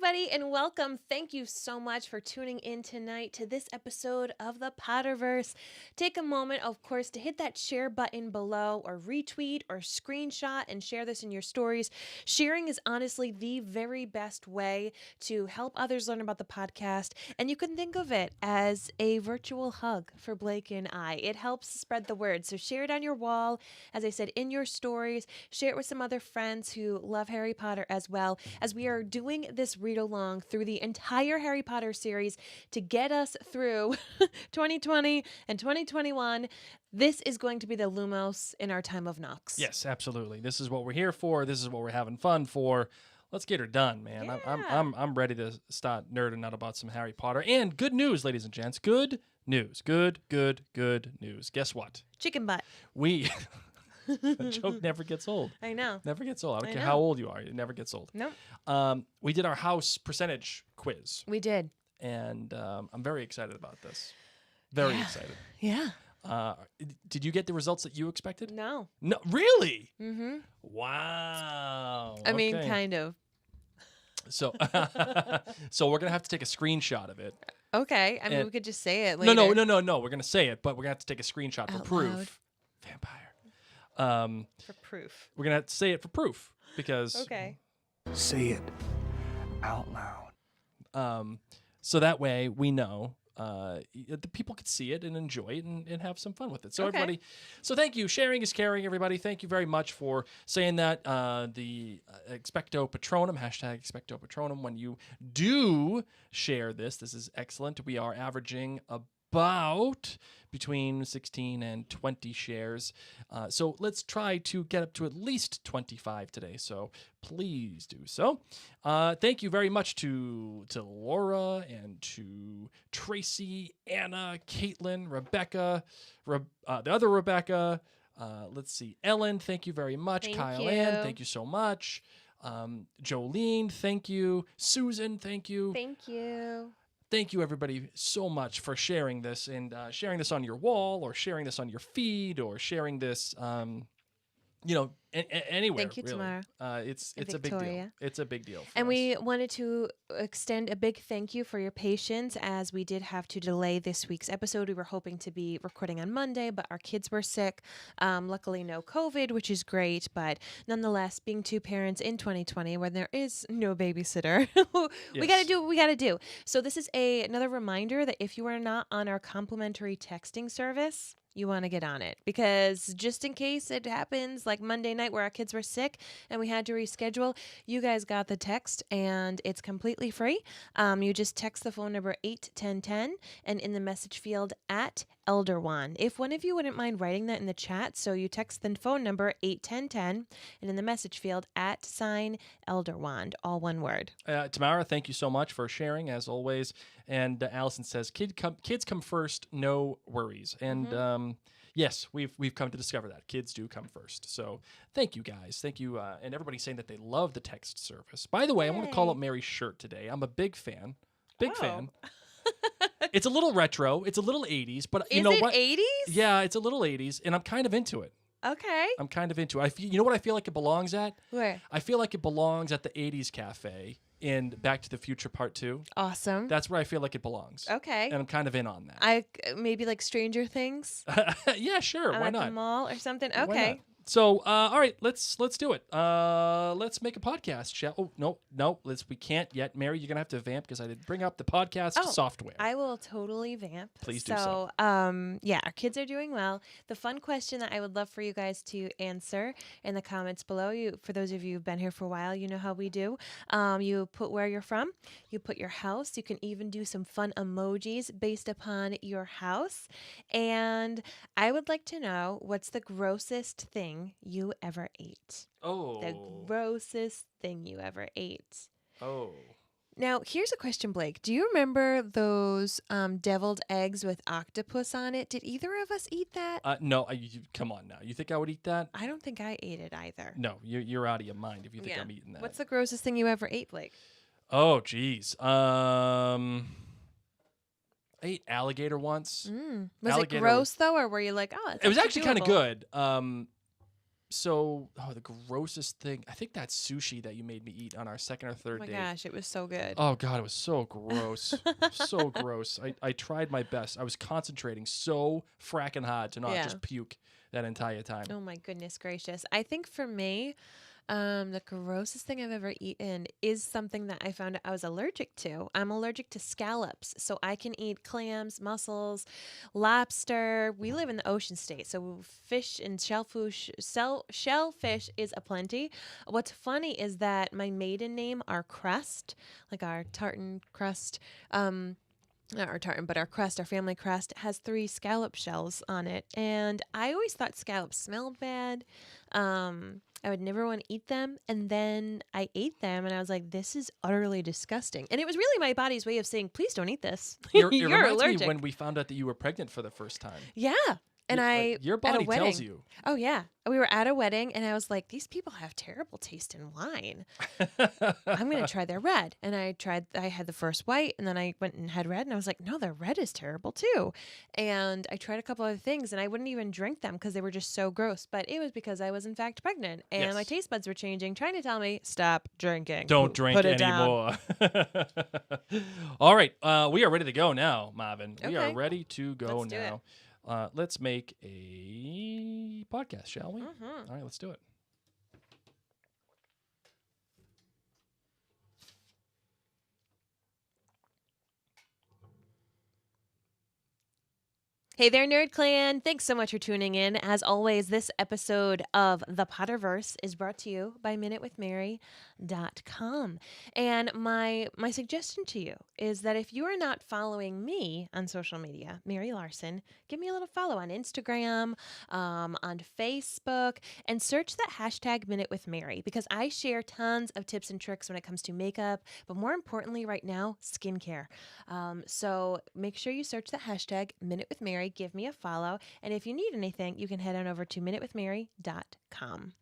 everybody, and welcome. Thank you so much for tuning in tonight to this episode of the Potterverse. Take a moment, of course, to hit that share button below or retweet or screenshot and share this in your stories. Sharing is honestly the very best way to help others learn about the podcast, and you can think of it as a virtual hug for Blake and I. It helps spread the word, so share it on your wall, as I said, in your stories. Share it with some other friends who love Harry Potter as well, as we are doing this read along through the entire Harry Potter series to get us through 2020 and 2021. This is going to be the Lumos in our time of Nox. Yes, absolutely. This is what we're here for. This is what we're having fun for. Let's get her done, man. Yeah. I'm ready to start nerding out about some Harry Potter. And good news, ladies and gents. Good news. Good news. Guess what? Chicken butt. That joke never gets old. I know. Never gets old. I don't I care know. how old you are. It never gets old. Nope. We did our house percentage quiz, We did. and I'm very excited about this. Very excited. Yeah. Did you get the results that you expected? No. No, really? Mm-hmm. Wow. I mean, Okay. kind of. So, so we're gonna have to take a screenshot of it. Okay. I mean, And- we could just say it later. No. We're gonna say it, but we're gonna have to take a screenshot for Out proof. loud. Vampire. For proof. We're gonna have to say it for proof because Okay. Say it out loud. so that way we know the people could see it and enjoy it and have some fun with it. So Okay. everybody, so thank you. Sharing is caring, everybody. Thank you very much for saying that. The Expecto Patronum, hashtag Expecto Patronum. When you do share this is excellent. We are averaging about between 16 and 20 shares. So let's try to get up to at least 25 today. So please do so. Thank you very much to Laura and to Tracy, Anna, Caitlin, Rebecca, the other Rebecca. Let's see. Ellen, thank you very much. Thank Kyle you. Ann, thank you so much. Jolene, thank you. Susan, thank you. Thank you. Thank you, everybody, so much for sharing this and sharing this on your wall or sharing this on your feed or sharing this, anywhere. Thank you, really. Tamara. It's a big deal. Victoria. It's a big deal. For And us. we wanted to extend a big thank you for your patience as we did have to delay this week's episode. We were hoping to be recording on Monday, but our kids were sick. Luckily, no COVID, which is great. But nonetheless, being two parents in 2020 when there is no babysitter, we got to Yes. do what we got to do. So this is another reminder that if you are not on our complimentary texting service, you want to get on it, because just in case it happens like Monday night where our kids were sick and we had to reschedule, you guys got the text and it's completely free. You just text the phone number 81010 and in the message field at Elderwand. If one of you wouldn't mind writing that in the chat, so you text the phone number 81010 and in the message field at @Elderwand, all one word. Tamara, thank you so much for sharing as always. And Allison says, kids come first, no worries. And yes, we've come to discover that kids do come first. So thank you guys, thank you, and everybody saying that they love the text service. By the way, I want to call up Mary's shirt today. I'm a big fan, fan. It's a little retro, it's a little 80s, but you know what? 80s? Yeah, it's a little 80s, and I'm kind of into it. Okay. I'm kind of into it. You know what I feel like it belongs at? Where? I feel like it belongs at the 80s cafe in Back to the Future Part 2. Awesome. That's where I feel like it belongs. Okay. And I'm kind of in on that. Maybe like Stranger Things. Yeah, sure. I'm Why at the not? mall or something. Why Okay. not? So, all right, let's do it. Let's make a podcast, shall? Oh, no, we can't yet. Mary, you're gonna have to vamp because I did bring up the podcast software. I will totally vamp. Please do so. Yeah, our kids are doing well. The fun question that I would love for you guys to answer in the comments below. For those of you who've been here for a while, you know how we do. You put where you're from. You put your house. You can even do some fun emojis based upon your house. And I would like to know, what's the grossest thing you ever ate? Oh. The grossest thing you ever ate. Oh. Now, here's a question, Blake. Do you remember those deviled eggs with octopus on it? Did either of us eat that? No. Come on now. You think I would eat that? I don't think I ate it either. No. You're out of your mind if you think I'm eating that. What's the grossest thing you ever ate, Blake? Oh, geez. I ate alligator once. Was Alligator it gross, though, or were you like, oh, it's It was actually kind of doable? good. the grossest thing. I think that's sushi that you made me eat on our second or Oh third my date. gosh, it was so good. Oh God, it was so gross. So gross. I tried my best. I was concentrating so fracking hard to not just puke that entire time. Oh my goodness gracious. I think for me, the grossest thing I've ever eaten is something that I found out I was allergic to. I'm allergic to scallops, so I can eat clams, mussels, lobster. We live in the ocean state, so fish and shellfish is aplenty. What's funny is that my maiden name, our crust, like our tartan crust, not our tartan, but our crust, our family crust, has 3 scallop shells on it. And I always thought scallops smelled bad. I would never want to eat them. And then I ate them and I was like, this is utterly disgusting. And it was really my body's way of saying, please don't eat this. It You're reminds allergic. me when we found out that you were pregnant for the first time. Yeah. And your at a body wedding, tells you. Oh, yeah. We were at a wedding and I was like, these people have terrible taste in wine. I'm going to try their red. And I had the first white and then I went and had red and I was like, no, their red is terrible too. And I tried a couple other things and I wouldn't even drink them because they were just so gross. But it was because I was in fact pregnant and my taste buds were changing, trying to tell me, stop drinking. Don't drink Put it anymore. All right. We are ready to go now, Marvin. We are Okay. ready to go Let's do now. Let's make a podcast, shall we? Mm-hmm. All right, let's do it. Hey there, Nerd Clan. Thanks so much for tuning in. As always, this episode of The Potterverse is brought to you by MinuteWithMary.com. And my suggestion to you is that if you are not following me on social media, Mary Larson, give me a little follow on Instagram, on Facebook, and search that hashtag MinuteWithMary because I share tons of tips and tricks when it comes to makeup, but more importantly right now, skincare. So make sure you search that hashtag MinuteWithMary. Give me a follow. And if you need anything, you can head on over to MinuteWithMary.com.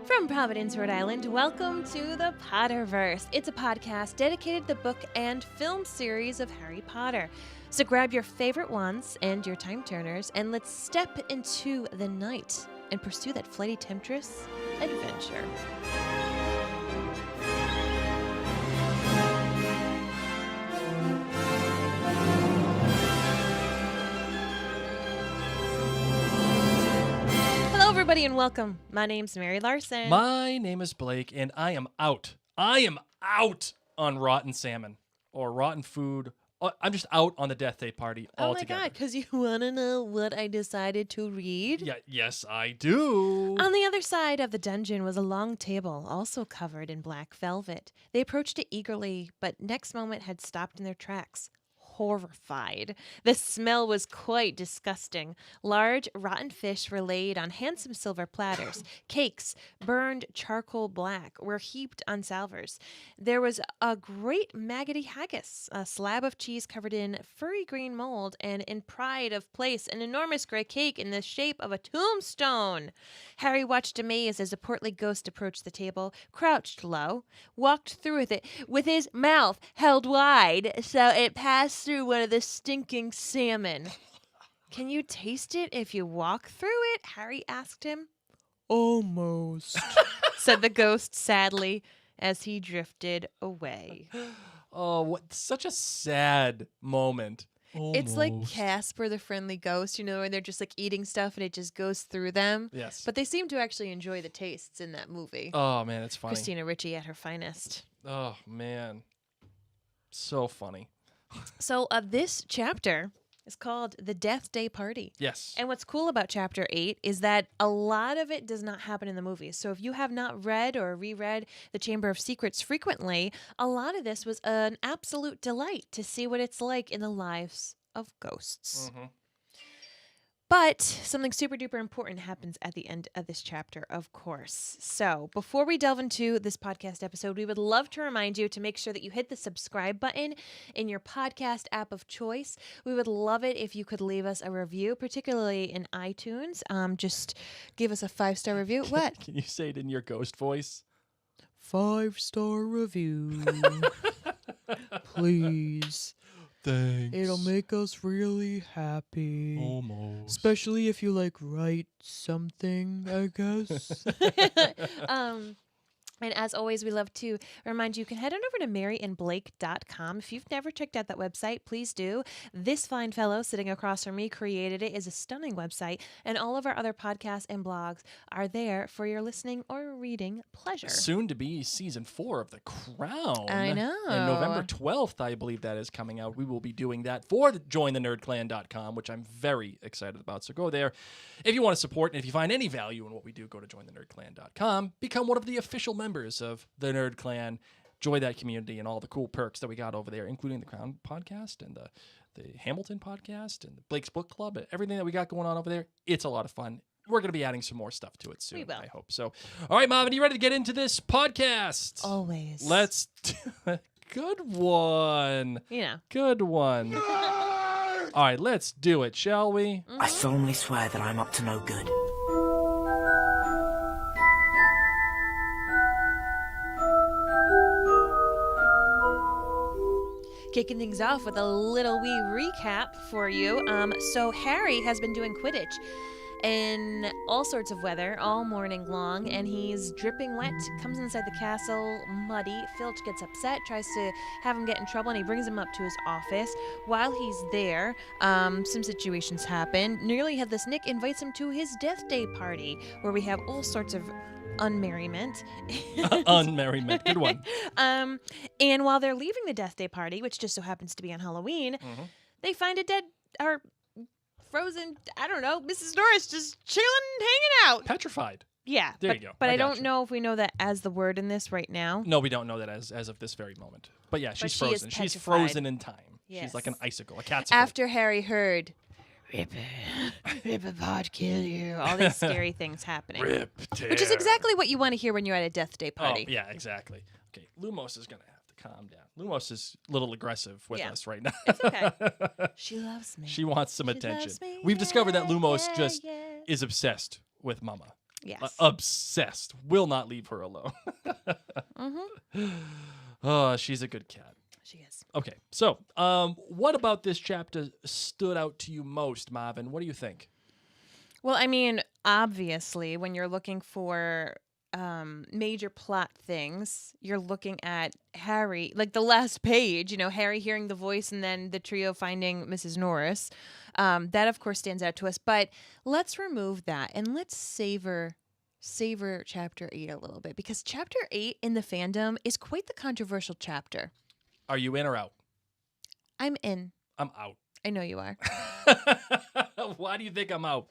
From Providence, Rhode Island, welcome to the Potterverse. It's a podcast dedicated to the book and film series of Harry Potter. So grab your favorite ones and your time turners, and let's step into the night and pursue that flighty temptress adventure. Hello, everybody, and welcome. My name's Mary Larson. My name is Blake, and I am out. I am out on rotten salmon or rotten food. I'm just out on the Deathday party altogether. Oh my God, because you want to know what I decided to read? Yeah, yes, I do. On the other side of the dungeon was a long table, also covered in black velvet. They approached it eagerly, but next moment had stopped in their tracks. Horrified. The smell was quite disgusting. Large, rotten fish were laid on handsome silver platters. Cakes, burned charcoal black, were heaped on salvers. There was a great maggoty haggis, a slab of cheese covered in furry green mold, and in pride of place, an enormous gray cake in the shape of a tombstone. Harry watched amazed as a portly ghost approached the table, crouched low, walked through with it with his mouth held wide so it passed through one of the stinking salmon. Can you taste it if you walk through it? Harry asked him. Almost, said the ghost sadly as he drifted away. Oh, what such a sad moment. It's like Almost. Casper the Friendly Ghost, you know, and they're just like eating stuff and it just goes through them. Yes. But they seem to actually enjoy the tastes in that movie. Oh man, it's funny. Christina Ricci at her finest. Oh man, so funny. So this chapter is called The Deathday Party. Yes. And what's cool about chapter 8 is that a lot of it does not happen in the movies. So if you have not read or reread The Chamber of Secrets frequently, a lot of this was an absolute delight to see what it's like in the lives of ghosts. Mm-hmm. But something super duper important happens at the end of this chapter, of course. So before we delve into this podcast episode, we would love to remind you to make sure that you hit the subscribe button in your podcast app of choice. We would love it if you could leave us a review, particularly in iTunes. Just give us a 5-star review. What? Can you say it in your ghost voice? 5-star review. Please. Thanks. It'll make us really happy. Almost. Especially if you write something, I guess. And as always, we love to remind you can head on over to maryandblake.com. If you've never checked out that website, please do. This fine fellow sitting across from me created it. Is a stunning website, and all of our other podcasts and blogs are there for your listening or reading pleasure. Soon to be season 4 of The Crown. I know. And November 12th, I believe that is coming out. We will be doing that for jointhenerdclan.com, which I'm very excited about. So go there. If you want to support, and if you find any value in what we do, go to jointhenerdclan.com. Become one of the official members of the Nerd Clan. Enjoy that community and all the cool perks that we got over there, including the Crown podcast and the Hamilton podcast and the Blake's Book Club and everything that we got going on over there. It's a lot of fun. We're going to be adding some more stuff to it soon. We will. I hope so. All right, Marvin, you ready to get into this podcast? Always. Let's do a good one. Good one. All right, let's do it, shall we? I solemnly swear that I'm up to no good. Kicking things off with a little wee recap for you. So Harry has been doing Quidditch in all sorts of weather all morning long, and he's dripping wet, comes inside the castle muddy. Filch gets upset, tries to have him get in trouble, and he brings him up to his office. While he's there, some situations happen. Nearly Headless-Nick invites him to his Deathday party, where we have all sorts of unmerriment. Unmerriment. Good one. And while they're leaving the Deathday party, which just so happens to be on Halloween, they find a dead or frozen, I don't know, Mrs. Norris just chilling and hanging out. Petrified. Yeah. There you go. But I got don't you. know if we know that as the word in this right now. No, we don't know that as of this very moment. But yeah, she's she is frozen. She's petrified. frozen in time. Yes. She's like an icicle, a cat's After Harry heard, Rip pod kill you, all these scary things happening. Rip, tear. Which is exactly what you want to hear when you're at a Deathday party. Oh, yeah, exactly. Okay, Lumos is going to have to calm down. Lumos is a little aggressive with us right now. It's okay. She loves me. She wants some She attention. loves me. We've discovered that Yeah, Lumos yeah, just yeah. is obsessed with Mama. Yes. Obsessed. Will not leave her alone. Oh, she's a good cat. She is. Okay, so what about this chapter stood out to you most, Marvin? What do you think? Well, I mean, obviously, when you're looking for major plot things, you're looking at Harry, like the last page, Harry hearing the voice and then the trio finding Mrs. Norris. That, of course, stands out to us. But let's remove that and let's savor chapter 8 a little bit, because chapter 8 in the fandom is quite the controversial chapter. Are you in or out? I'm in. I'm out. I know you are. Why do you think I'm out?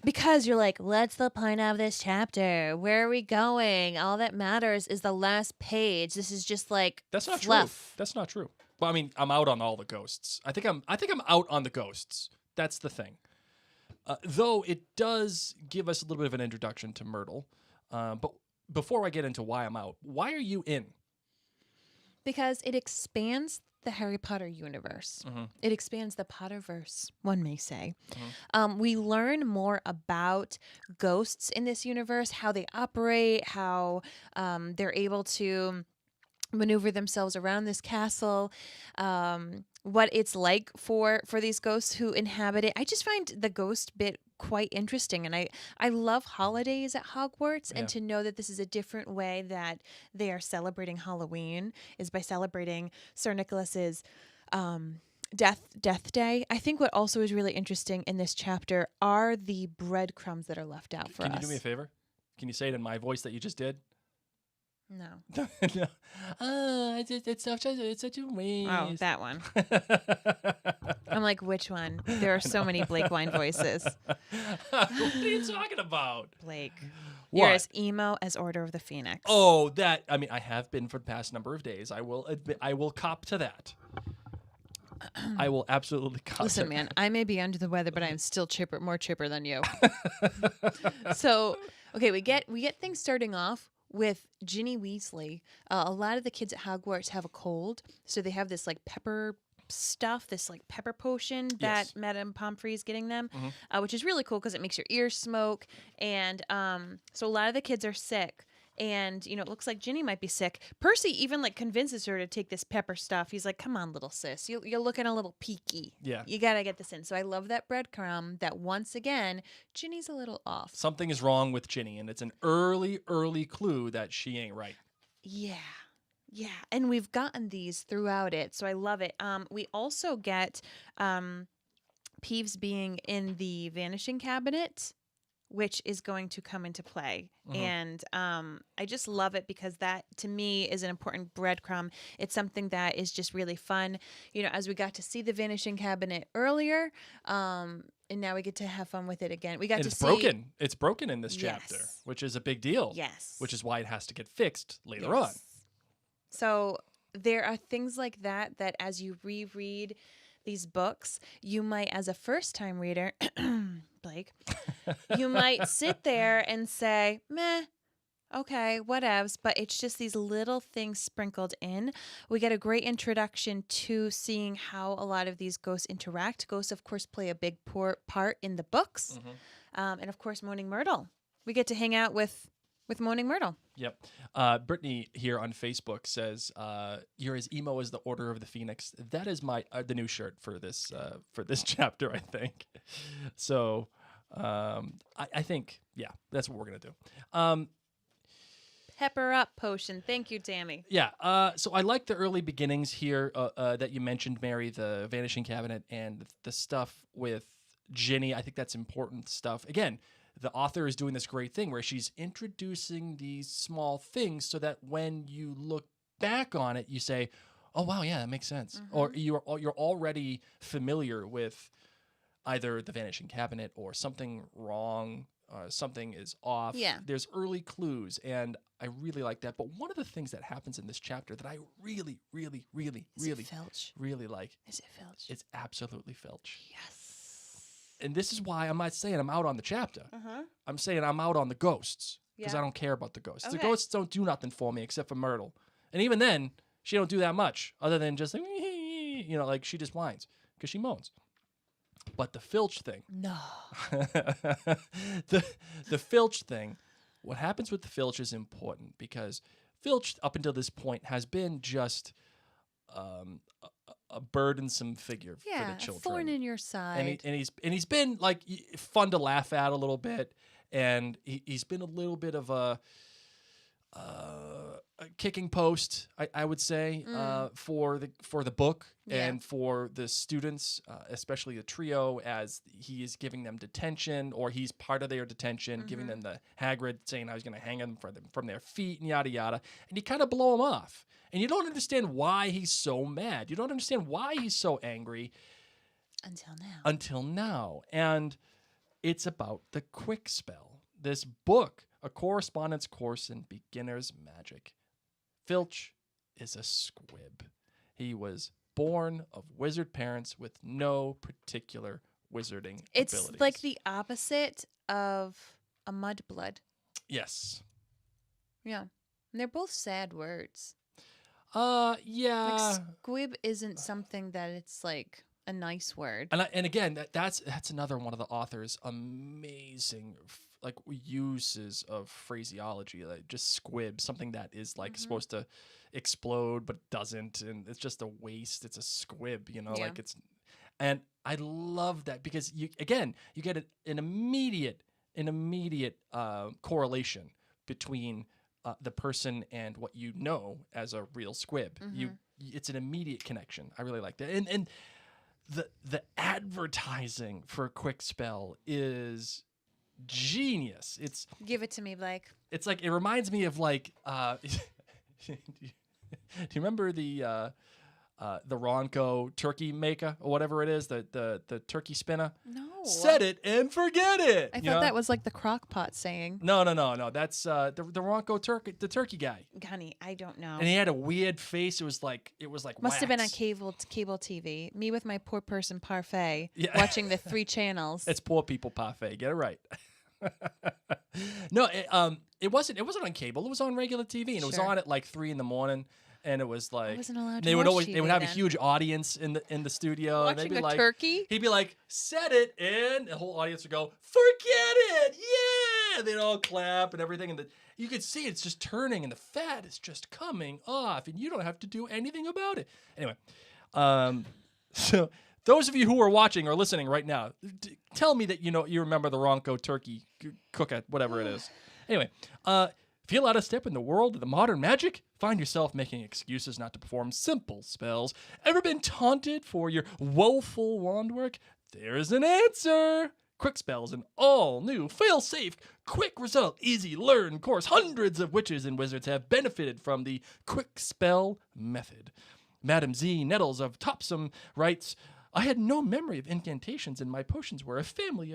Because you're like, what's the point of this chapter? Where are we going? All that matters is the last page. This is just like That's not fluff. true. That's not true. Well, I mean, I'm out on all the ghosts. I think I'm out on the ghosts. That's the thing. Though it does give us a little bit of an introduction to Myrtle. But before I get into why I'm out, why are you in? Because it expands the Harry Potter universe. It expands the Potterverse, one may say. We learn more about ghosts in this universe, how they operate, how they're able to maneuver themselves around this castle, what it's like for these ghosts who inhabit it. I just find the ghost bit quite interesting, and I love holidays at Hogwarts, and to know that this is a different way that they are celebrating Halloween is by celebrating Sir Nicholas's Deathday. I think what also is really interesting in this chapter are the breadcrumbs that are left out for us. Can you do me a favor? Can you say it in my voice that you just did? No. No. It's such a waste. Oh, that one. I'm like, which one? There are so many Blake Wine voices. What are you talking about? Blake. What? You're as emo as Order of the Phoenix. Oh, I have been for the past number of days. I will admit, I will cop to that. I will absolutely cop Listen, to man, I may be under the weather, but I am still more chipper than you. So, okay, we get things starting off with Ginny Weasley. A lot of the kids at Hogwarts have a cold, so they have this like pepper stuff, this like pepper potion that Madame Pomfrey is getting them, which is really cool because it makes your ears smoke. And so a lot of the kids are sick. And, it looks like Ginny might be sick. Percy even like convinces her to take this pepper stuff. He's like, come on, little sis. You're looking a little peaky. Yeah. You got to get this in. So I love that breadcrumb that once again, Ginny's a little off. Something is wrong with Ginny, and it's an early clue that she ain't right. Yeah. Yeah. And we've gotten these throughout it. So I love it. We also get Peeves being in the vanishing cabinet, which is going to come into play. And I just love it because that, to me, is an important breadcrumb. It's something that is just really fun. As we got to see the vanishing cabinet earlier, and now we get to have fun with it again. We got And to it's see... broken. It's broken in this chapter, Yes. which is a big deal. Yes. Which is why it has to get fixed later on. So there are things like that as you reread these books, you might, as a first-time reader, Blake, you might sit there and say, meh, okay, whatevs, but it's just these little things sprinkled in. We get a great introduction to seeing how a lot of these ghosts interact. Ghosts, of course, play a big part in the books. And, of course, Moaning Myrtle. We get to hang out with Moaning Myrtle. Yep. Brittany here on Facebook says, "You're as emo as the Order of the Phoenix." That is my the new shirt for this chapter, I think. So, I think that's what we're gonna do. Pepper up potion. Thank you, Tammy. Yeah. So I like the early beginnings here that you mentioned, Mary, the Vanishing Cabinet and the stuff with Ginny. I think that's important stuff. Again, the author is doing this great thing where she's introducing these small things so that when you look back on it, you say, oh, wow, yeah, that makes sense. Or you're already familiar with either the Vanishing Cabinet or something wrong, something is off. Yeah. There's early clues, and I really like that. But one of the things that happens in this chapter that I really, really, really, Is really, it Filch? really like, Is it Filch? it's absolutely Filch. Yes. And this is why I'm not saying I'm out on the chapter. I'm saying I'm out on the ghosts because Yeah. I don't care about the ghosts. The Okay. ghosts don't do nothing for me except for Myrtle. And even then, she don't do that much other than just like, like she just whines because she moans. But the Filch thing, No. the Filch thing, what happens with the Filch is important because Filch, up until this point, has been just a burdensome figure for Yeah, the a children. thorn in your side. And he's been like fun to laugh at a little bit, and he's been a little bit of a kicking post, I would say, for the book and for the students, especially the trio, as he is giving them detention, or he's part of their detention, giving them the Hagrid saying I was going to hang them from their feet and yada yada, and you kind of blow him off, and you don't understand why he's so mad. You don't understand why he's so angry until now, and it's about the quick spell. This book, A Correspondence Course in Beginner's Magic. Filch is a squib. He was born of wizard parents with no particular wizarding It's abilities. like the opposite of a mudblood. Yes. Yeah. And they're both sad words. Yeah. Like squib isn't something that it's like a nice word. And again, that's another one of the author's amazing uses of phraseology, like just squib, something that is like supposed to explode but doesn't, and it's just a waste. It's a squib, like it's, and I love that because you get an immediate correlation between the person and what you know as a real squib. It's an immediate connection. I really like that, and the advertising for a quick spell is genius. It's Give it to me, Blake. It's like, it reminds me of like do you remember the Ronco turkey maker or whatever it is, the turkey spinner? No. Set it and forget it. I thought that was like the crock pot saying. No. That's the Ronco the turkey guy. Honey, I don't know. And he had a weird face. It was like Must have been on wax. cable TV. Me with my poor person parfait, Yeah. watching the 3 channels. It's poor people parfait. Get it right. No, it wasn't on cable. It was on regular TV, and it was Sure. on at like 3 a.m. And it was like wasn't allowed to they would watch they TV would have a then. huge audience in the studio, and they'd Watching be a like, turkey? He'd be like, "Set it," and the whole audience would go, "Forget it, yeah, they'd all clap and everything. And you could see it's just turning and the fat is just coming off and you don't have to do anything about it. Anyway, so those of you who are watching or listening right now, tell me that you remember the Ronco turkey cook-at, whatever it is. Anyway, feel out of step in the world of the modern magic? Find yourself making excuses not to perform simple spells? Ever been taunted for your woeful wand work? There's an answer! Quick Spell is an all-new, fail-safe, quick result, easy learn course. Hundreds of witches and wizards have benefited from the Quick Spell method. Madam Z Nettles of Topsome writes, I had no memory of incantations, and my potions were a family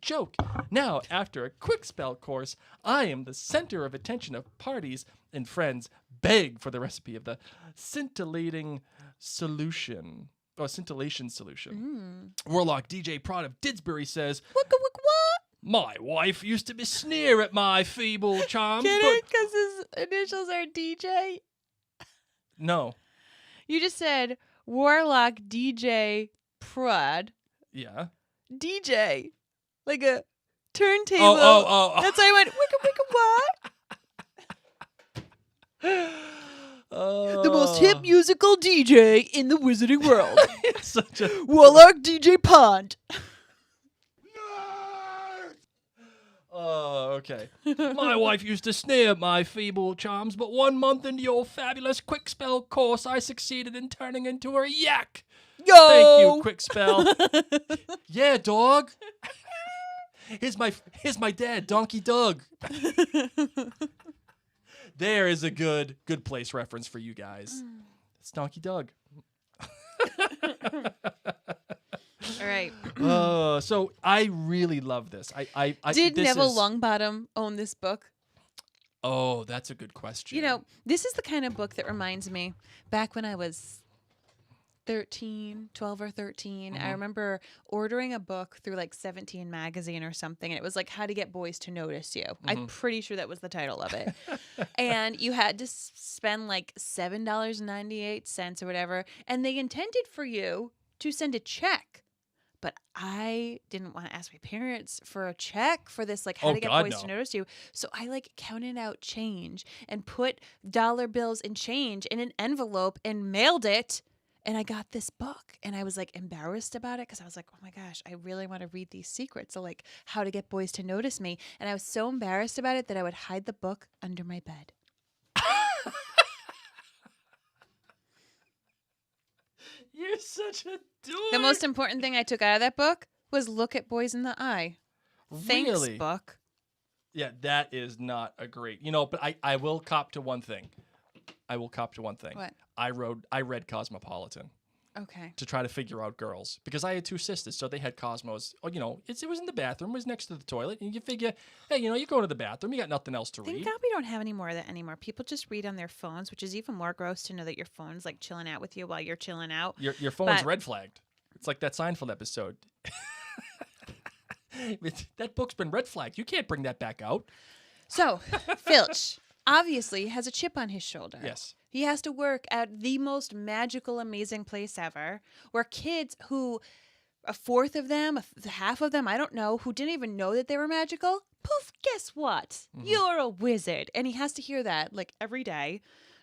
joke. Now, after a quick spell course, I am the center of attention of parties and friends beg for the recipe of the scintillation solution. Warlock DJ Prod of Didsbury says, What? my wife used to sneer at my feeble charms, Get but it? Because his initials are DJ? no. You just said Warlock DJ Prod. Yeah. DJ. Like a turntable. Oh. That's why I went, what? The most hip musical DJ in the wizarding world. It's such a Warlock DJ Pond. Oh, okay. My wife used to sneer at my feeble charms, but 1 month into your fabulous quick spell course, I succeeded in turning into a yak. Yo! Thank you, quick spell. Yeah, dog. Here's my dad, Donkey Doug. There is a good place reference for you guys. It's Donkey Doug. All right. So I really love this. I Did this Neville is- Longbottom own this book? Oh, that's a good question. You know, this is the kind of book that reminds me back when I was 12 or 13. I remember ordering a book through like 17 magazine or something, and it was like How to Get Boys to Notice You. I'm pretty sure that was the title of it. And you had to spend like $7.98 or whatever, and they intended for you to send a check. But I didn't want to ask my parents for a check for this, like, How to Get Boys to Notice You. So I, like, counted out change and put dollar bills and change in an envelope and mailed it. And I got this book. And I was, like, embarrassed about it because I was like, oh, my gosh, I really want to read these secrets. So, like, How to Get Boys to Notice Me. And I was so embarrassed about it that I would hide the book under my bed. You're such a dork. The most important thing I took out of that book was look at boys in the eye. Thanks, Really? book. Yeah, that is not a great. But I will cop to one thing. What? I read Cosmopolitan Okay. to try to figure out girls because I had two sisters, so they had Cosmos. Oh, it was in the bathroom, it was next to the toilet, and you figure, hey, you go to the bathroom, you got nothing else to Thank read. God we don't have any more of that anymore. People just read on their phones, which is even more gross to know that your phone's like chilling out with you while you're chilling out. Your phone's But- red flagged. It's like that Seinfeld episode. That book's been red flagged. You can't bring that back out. So, Filch obviously has a chip on his shoulder. Yes. He has to work at the most magical, amazing place ever, where kids who, a fourth of them, half of them, I don't know, who didn't even know that they were magical, poof, guess what? You're a wizard. And he has to hear that, like, every day.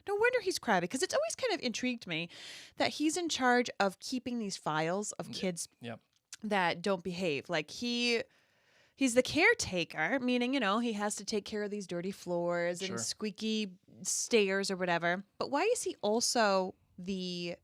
No wonder he's crabby, because it's always kind of intrigued me that he's in charge of keeping these files of kids Yep. that don't behave. Like, he's the caretaker, meaning, he has to take care of these dirty floors Sure. and squeaky stairs or whatever. But why is he also the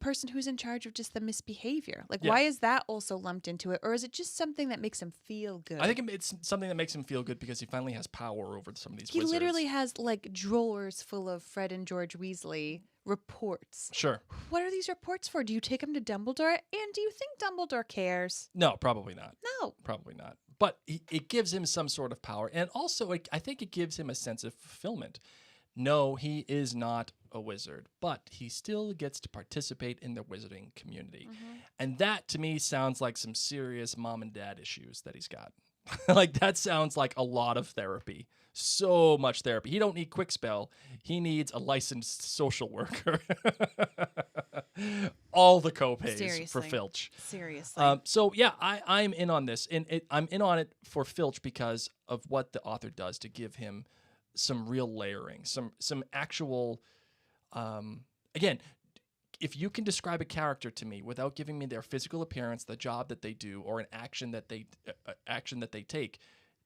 person who's in charge of just the misbehavior? Like, Yeah. why is that also lumped into it? Or is it just something that makes him feel good? I think it's something that makes him feel good because he finally has power over some of these he wizards. literally has, like, drawers full of Fred and George Weasley reports. Sure. What are these reports for? Do you take him to Dumbledore? And do you think Dumbledore cares? No, probably not. No. Probably not. But it gives him some sort of power. And also, I think it gives him a sense of fulfillment. No, he is not a wizard, but he still gets to participate in the wizarding community. And that, to me, sounds like some serious mom and dad issues that he's got. Like, that sounds like a lot of therapy. So much therapy. He don't need quick spell. He needs a licensed social worker. All the copays for Seriously. Filch. Seriously. So yeah, I'm in on this, and I'm in on it for Filch because of what the author does to give him some real layering, some actual. Again, if you can describe a character to me without giving me their physical appearance, the job that they do, or an action that they take,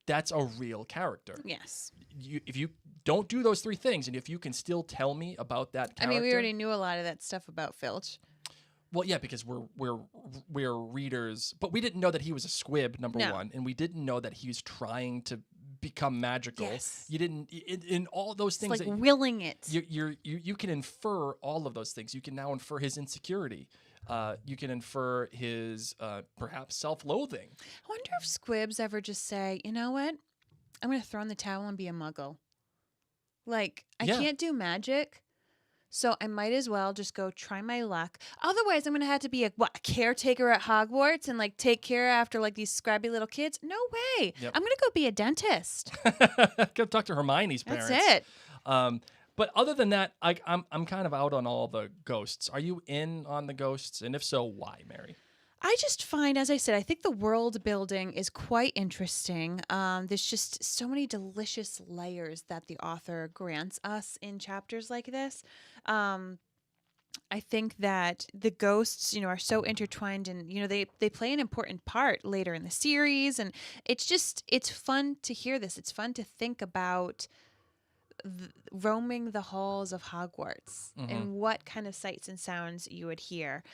that's a real character. Yes. If you don't do those three things, and if you can still tell me about that character, I mean, we already knew a lot of that stuff about Filch. well, yeah, because we're readers, but we didn't know that he was a squib, number No. one, and we didn't know that he was trying to become magical. Yes. You didn't in all those It's things like that willing it. you can infer all of those things. You can now infer his insecurity. You can infer his perhaps self-loathing. I wonder if squibs ever just say, you know what? I'm going to throw in the towel and be a muggle. Like, I Yeah. can't do magic, so I might as well just go try my luck. Otherwise, I'm going to have to be a caretaker at Hogwarts and, like, take care after, like, these scrappy little kids? No way. Yep. I'm going to go be a dentist. Go talk to Hermione's That's parents. it. But other than that, I'm kind of out on all the ghosts. Are you in on the ghosts? And if so, why, Mary? I just find, as I said, I think the world building is quite interesting. There's just so many delicious layers that the author grants us in chapters like this. I think that the ghosts, are so intertwined, and they play an important part later in the series, and it's fun to hear this. It's fun to think about roaming the halls of Hogwarts and what kind of sights and sounds you would hear.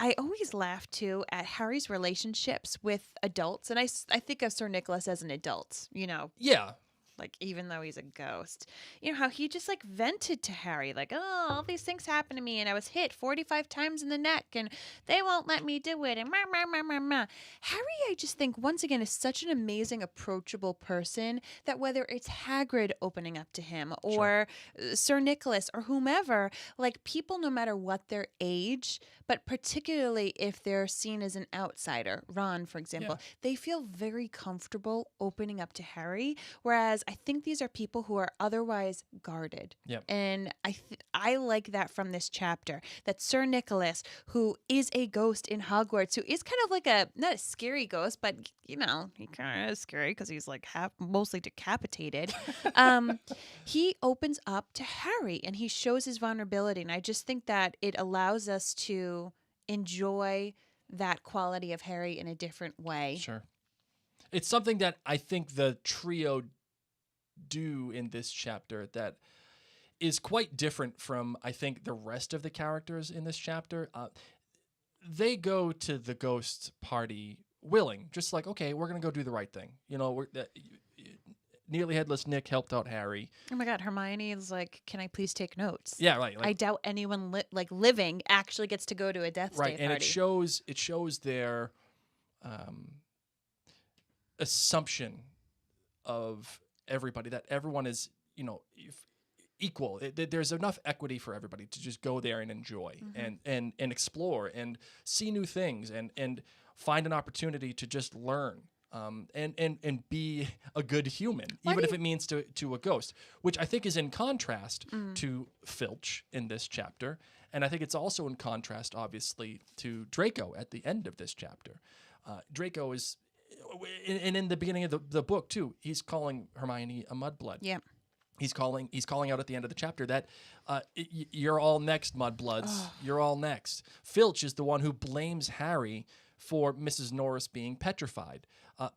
I always laugh too at Harry's relationships with adults, and I think of Sir Nicholas as an adult. Yeah. Like, even though he's a ghost, how he just like vented to Harry, like, oh, all these things happened to me, and I was hit 45 times in the neck, and they won't let me do it, and Harry, I just think, once again, is such an amazing, approachable person that whether it's Hagrid opening up to him or Sir Nicholas or whomever, like, people, no matter what their age, but particularly if they're seen as an outsider, Ron, for example, they feel very comfortable opening up to Harry, whereas I think these are people who are otherwise guarded. Yep. And I like that from this chapter, that Sir Nicholas, who is a ghost in Hogwarts, who is kind of like not a scary ghost, but, he kind of is scary because he's like mostly decapitated. He opens up to Harry and he shows his vulnerability. And I just think that it allows us to enjoy that quality of Harry in a different way. Sure. It's something that I think the trio do in this chapter that is quite different from, I think, the rest of the characters in this chapter. They go to the ghost party willing, just like, okay, we're going to go do the right thing. Nearly Headless Nick helped out Harry. Oh my God, Hermione is like, can I please take notes? Yeah, right. I doubt anyone living actually gets to go to a Deathday party. And it shows their assumption of everybody, that everyone is, equal. There's enough equity for everybody to just go there and enjoy and explore and see new things and find an opportunity to just learn. And be a good human, even if it means to a ghost, which I think is in contrast to Filch in this chapter. And I think it's also in contrast, obviously, to Draco at the end of this chapter. Draco is, and in the beginning of the book, too, he's calling Hermione a mudblood. Yeah. He's calling out at the end of the chapter that you're all next, mudbloods. You're all next. Filch is the one who blames Harry for Mrs. Norris being petrified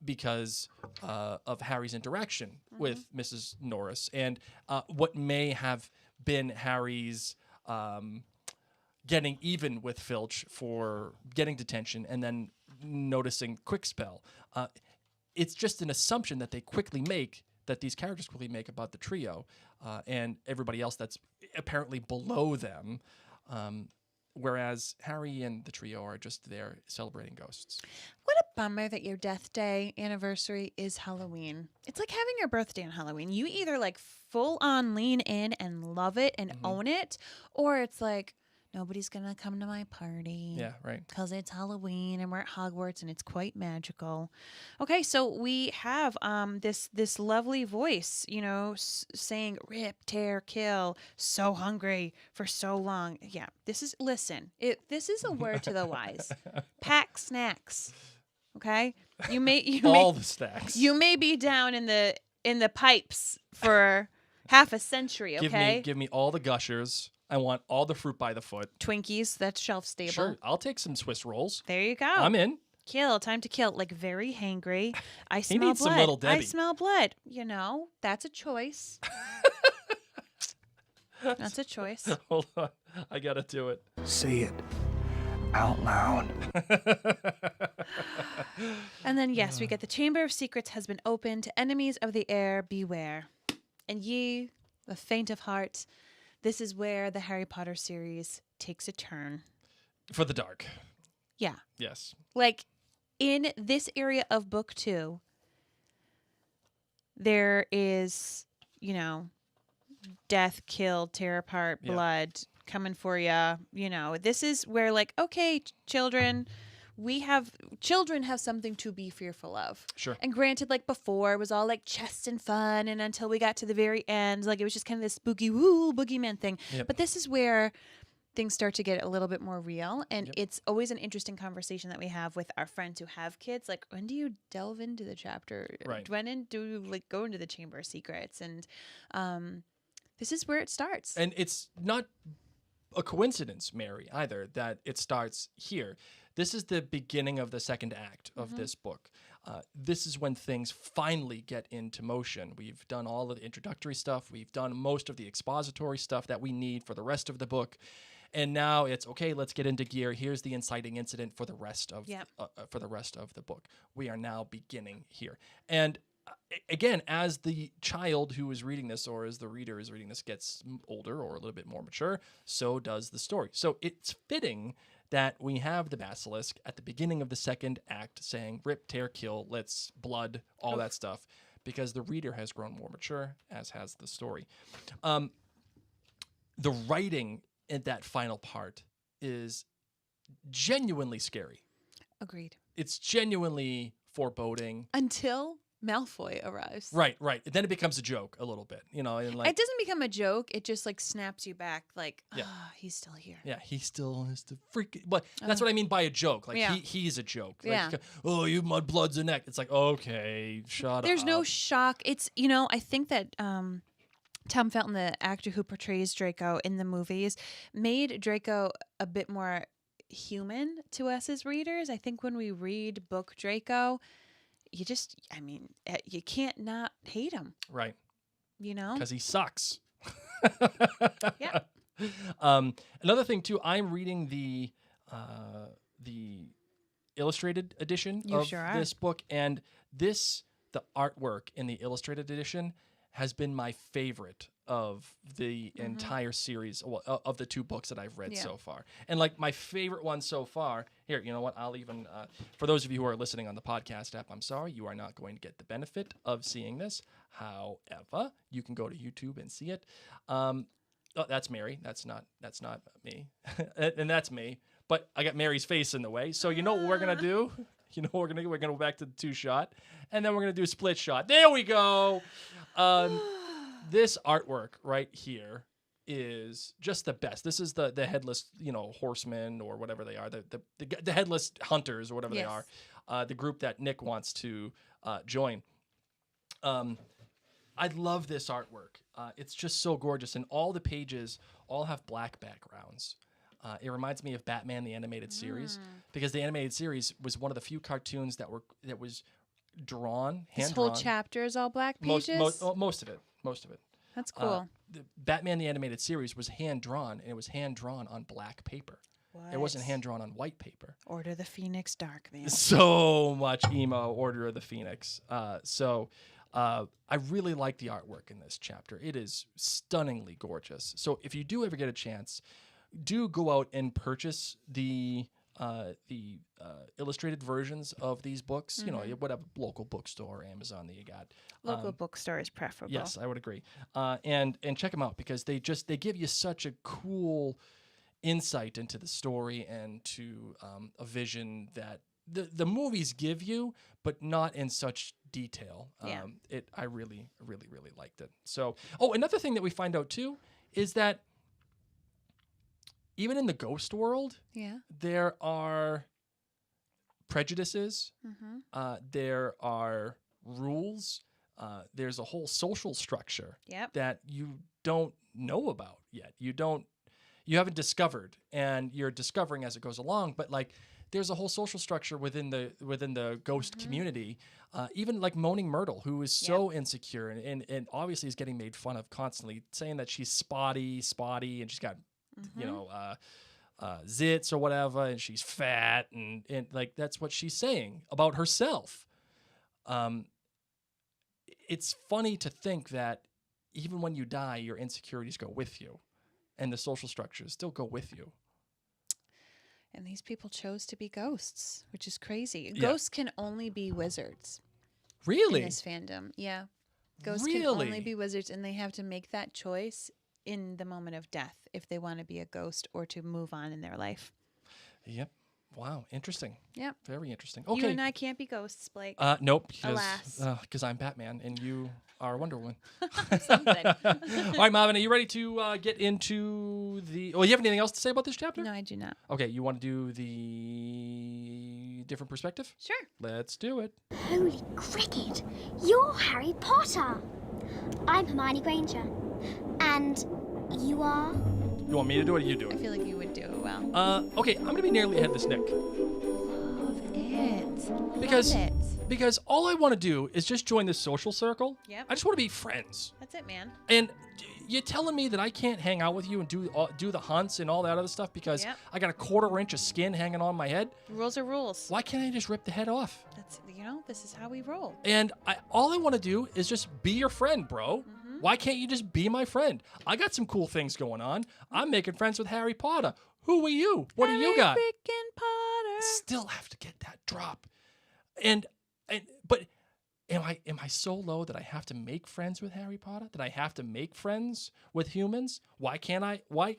because of Harry's interaction with Mrs. Norris and what may have been Harry's getting even with Filch for getting detention and then noticing Quickspell. It's just an assumption that they quickly make, that these characters quickly make about the trio and everybody else that's apparently below them. Whereas Harry and the trio are just there celebrating ghosts. What a bummer that your death day anniversary is Halloween. It's like having your birthday on Halloween. You either like full on lean in and love it and own it, or it's like, Nobody's going to come to my party. Yeah, right. Because it's Halloween and we're at Hogwarts and it's quite magical. Okay, so we have this lovely voice, you know, saying rip, tear, kill, so hungry for so long. Yeah, this is a word to the wise. Pack snacks. Okay? All the stacks. You may be down in the pipes for half a century, okay? Give me all the gushers. I want all the fruit by the foot. Twinkies, that's shelf stable. Sure, I'll take some Swiss rolls. There you go. I'm in. Kill, time to kill. Like very hangry. I He smell needs blood. some Little I Debbie. smell blood. You know, that's a choice. That's a choice. Hold on. I got to do it. Say it out loud. And then, yes, we get the Chamber of Secrets has been opened to enemies of the air, beware. And ye, the faint of heart, this is where the Harry Potter series takes a turn. For the dark. Yeah. Yes. Like, in this area of book 2, there is, you know, death, kill, tear apart, Yeah. blood coming for you. You know, this is where, like, okay, children have something to be fearful of. Sure. And granted, like before, it was all like chest and fun, and until we got to the very end, like it was just kind of this spooky woo boogeyman thing. Yep. But this is where things start to get a little bit more real, and it's always an interesting conversation that we have with our friends who have kids. Like, when do you delve into the chapter? Right. When do you like go into the Chamber of Secrets? And this is where it starts. And it's not a coincidence, Mary, either, that it starts here. This is the beginning of the second act of this book. This is when things finally get into motion. We've done all of the introductory stuff. We've done most of the expository stuff that we need for the rest of the book. And now it's, okay, let's get into gear. Here's the inciting incident for the rest of the book. We are now beginning here. And again, as the child who is reading this, or as the reader is reading this, gets older or a little bit more mature, so does the story. So it's fitting that we have the basilisk at the beginning of the second act saying, rip, tear, kill, let's blood, all that stuff, because the reader has grown more mature, as has the story. The writing in that final part is genuinely scary. Agreed. It's genuinely foreboding. Until Malfoy arrives. Right. Then it becomes a joke a little bit, you know, and like, It doesn't become a joke. It just like snaps you back. Like, Yeah. he's still here. yeah, he still is the freaking. But that's what I mean by a joke. Like Yeah. he's a joke. Like, Yeah. oh, you mudbloods a neck. It's like, okay, shut up. There's no shock. It's, you know, I think that Tom Felton, the actor who portrays Draco in the movies, made Draco a bit more human to us as readers. I think when we read book Draco, you can't not hate him, Right. you know? Because he sucks. Yeah. Another thing too, I'm reading the illustrated edition You of sure are. this book, and the artwork in the illustrated edition has been my favorite of the entire series, of the 2 books that I've read so far. And like my favorite one so far, here, you know what, I'll even, for those of you who are listening on the podcast app, I'm sorry, you are not going to get the benefit of seeing this. However, you can go to YouTube and see it. Oh, that's Mary. That's not me. And that's me. But I got Mary's face in the way. So you know what we're going to do? You know what we're going to do? We're going to go back to the 2-shot. And then we're going to do a split shot. There we go. This artwork right here is just the best. This is the headless, you know, horsemen or whatever they are. The headless hunters or whatever they Yes. are. The group that Nick wants to join. I love this artwork. It's just so gorgeous, and all the pages all have black backgrounds. It reminds me of Batman the Animated Series, because the animated series was one of the few cartoons that was drawn, This hand-drawn. whole chapter is all black pages? Most of it. That's cool. The Batman the Animated Series was hand-drawn, and it was hand-drawn on black paper. It wasn't hand-drawn on white paper. Order of the Phoenix Darkman. So much emo Order of the Phoenix. I really like the artwork in this chapter. It is stunningly gorgeous. So if you do ever get a chance, do go out and purchase the illustrated versions of these books. You know, whatever local bookstore, Amazon that you got. Local bookstore is preferable. Yes, I would agree. And check them out, because they give you such a cool insight into the story and to a vision that the movies give you, but not in such detail. Yeah. I really, really, really liked it. So, another thing that we find out too is that even in the ghost world, Yeah. there are prejudices. Mm-hmm. There are rules. There's a whole social structure Yep. that you don't know about yet. You haven't discovered, and you're discovering as it goes along. But like, there's a whole social structure within the ghost community. Even like Moaning Myrtle, who is so insecure and obviously is getting made fun of constantly, saying that she's spotty, and she's got zits or whatever, and she's fat, and like that's what she's saying about herself. It's funny to think that even when you die, your insecurities go with you, and the social structures still go with you. And these people chose to be ghosts, which is crazy. Yeah. Ghosts can only be wizards Really? in this fandom. Yeah. Ghosts Really? can only be wizards, and they have to make that choice in the moment of death if they want to be a ghost or to move on in their life. Yep. Wow. Interesting. Yep. Very interesting. You Okay. and I can't be ghosts, Blake. Nope. Alas. Because I'm Batman and you are Wonder Woman. Something. All right, Marvin, are you ready to get into the... Oh, you have anything else to say about this chapter? No, I do not. Okay, you want to do the different perspective? Sure. Let's do it. Holy cricket! You're Harry Potter! I'm Hermione Granger. And you are? You want me to do it or you do I it? feel like you would do it well. Okay, I'm going to be nearly ahead of this, Nick. Love it. Because, Love it. because all I want to do is just join this social circle. Yep. I just want to be friends. That's it, man. And you're telling me that I can't hang out with you and do the hunts and all that other stuff because Yep. I got a 1/4 inch of skin hanging on my head? Rules are rules. Why can't I just rip the head off? That's, this is how we roll. And all I want to do is just be your friend, bro. Mm-hmm. Why can't you just be my friend? I got some cool things going on. I'm making friends with Harry Potter. Who are you? What do you got? Harry freaking Potter. Still have to get that drop. But am I so low that I have to make friends with Harry Potter? That I have to make friends with humans? Why can't I? Why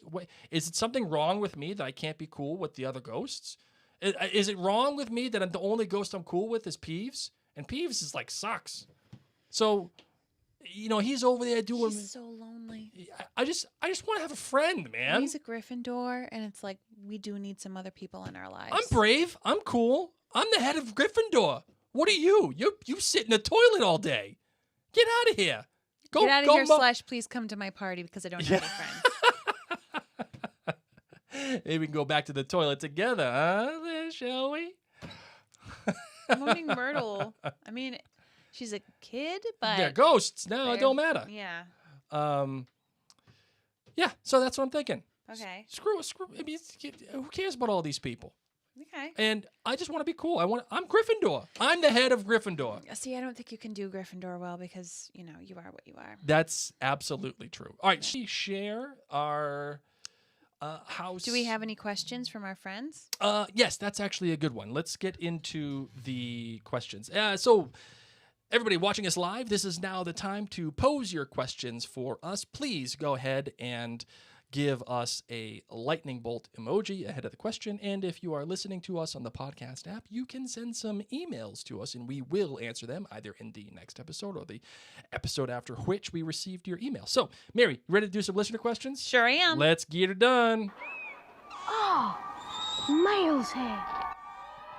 is it something wrong with me that I can't be cool with the other ghosts? Is it wrong with me that I'm the only ghost I'm cool with is Peeves? And Peeves is like sucks. So, he's over there doing. He's so lonely. I just want to have a friend, man. He's a Gryffindor, and it's like we do need some other people in our lives. I'm brave. I'm cool. I'm the head of Gryffindor. What are you? You sit in the toilet all day. Get out of here. Get out of here, / please come to my party because I don't have any friends. Maybe we can go back to the toilet together, huh? Shall we? Moaning Myrtle. I mean, she's a kid, but They're ghosts now. It don't matter. Yeah. Yeah. So that's what I'm thinking. Okay. Screw. I mean, who cares about all these people? Okay. And I just want to be cool. I'm Gryffindor. I'm the head of Gryffindor. See, I don't think you can do Gryffindor well because you are what you are. That's absolutely true. All right, she share our house. Do we have any questions from our friends? Yes, that's actually a good one. Let's get into the questions. So, everybody watching us live, this is now the time to pose your questions for us. Please go ahead and give us a lightning bolt emoji ahead of the question. And if you are listening to us on the podcast app, you can send some emails to us and we will answer them either in the next episode or the episode after which we received your email. So, Mary, you ready to do some listener questions? Sure I am. Let's get it done. Oh, Mail's here.